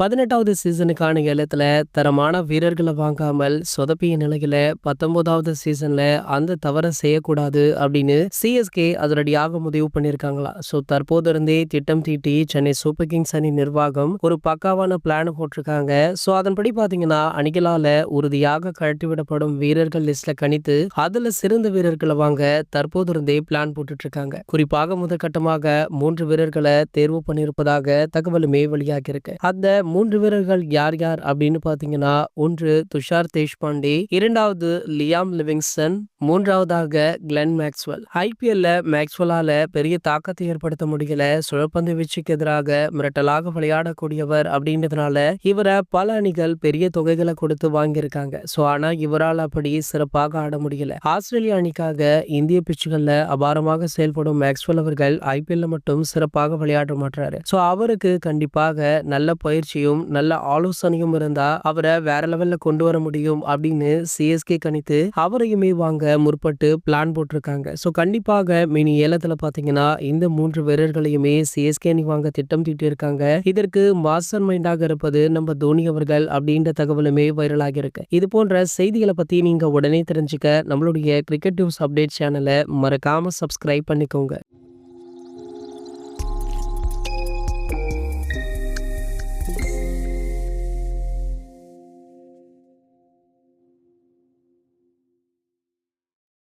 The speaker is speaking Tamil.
18வது சீசனுக்கான ஏலத்துல தரமான வீரர்களை வாங்காமல் சொதப்பிய நிலையில 19வது சீசன்ல அந்த தவறை செய்யக்கூடாது அப்படின்னு சிஎஸ்கே அதிரடியாக முடிவு பண்ணியிருக்காங்களா. ஸோ தற்போது இருந்தே திட்டம் தீட்டி சென்னை சூப்பர் கிங்ஸ் அணி நிர்வாகம் ஒரு பக்காவான பிளான் போட்டிருக்காங்க. ஸோ அதன்படி பாத்தீங்கன்னா அணிகளால உறுதியாக கழட்டிவிடப்படும் வீரர்கள் லிஸ்ட்ல கணித்து அதுல சிறந்த வீரர்களை வாங்க தற்போது இருந்தே பிளான் போட்டுட்டு இருக்காங்க. குறிப்பாக முதற்கட்டமாக 3 வீரர்களை தேர்வு பண்ணியிருப்பதாக தகவலுமே வெளியாகி இருக்கு. அந்த 3 வீரர்கள் யார் யார் அப்படின்னு பாத்தீங்கன்னா, ஒன்று துஷார் தேஷ்பாண்டே, இரண்டாவது லியாம் லிவிங்ஸ்டன், மூன்றாவதாக கிளென் மேக்ஸ்வெல். ஐபிஎல்ல மேக்ஸ்வெல்லால பெரிய தாக்கத்தை ஏற்படுத்த முடியல. சுழற்பந்து வீச்சுக்கு எதிராக மிரட்டலாக விளையாடக்கூடியவர் அப்படின்றதுனால இவரை பல அணிகள் பெரிய தொகைகளை கொடுத்து வாங்கியிருக்காங்க. ஸோ ஆனா இவரால் அப்படி சிறப்பாக ஆட முடியல. ஆஸ்திரேலிய அணிக்காக இந்திய பிச்சுகள்ல அபாரமாக செயல்படும் மேக்ஸ்வெல் அவர்கள் ஐபிஎல்ல மட்டும் சிறப்பாக விளையாட மாட்டாரு. ஸோ அவருக்கு கண்டிப்பாக நல்ல பயிற்சியும் நல்ல ஆலோசனையும் இருந்தா அவரை வேற லெவல்ல கொண்டு வர முடியும் அப்படின்னு சிஎஸ்கே கணித்து அவரையுமே வாங்க முற்பட்டு பிளான் போட்டிருக்காங்க. ஸோ கண்டிப்பாக மினி ஏலத்துல பாத்தீங்கன்னா இந்த 3 வீரர்களையுமே சிஎஸ்கே அணி வாங்க திட்டம் தீட்டி இருக்காங்க. இதற்கு மாஸ்டர் மைண்டாக இருப்பது நம்ம தோனி அவர்கள் அப்படின்ற தகவலுமே வைரலாகி இருக்கு. இது போன்ற செய்திகளை பத்தி நீங்க உடனே தெரிஞ்சுக்க நம்மளுடைய கிரிக்கெட் நியூஸ் அப்டேட் சேனலை மறக்காம சப்ஸ்கிரைப் பண்ணிக்கோங்க.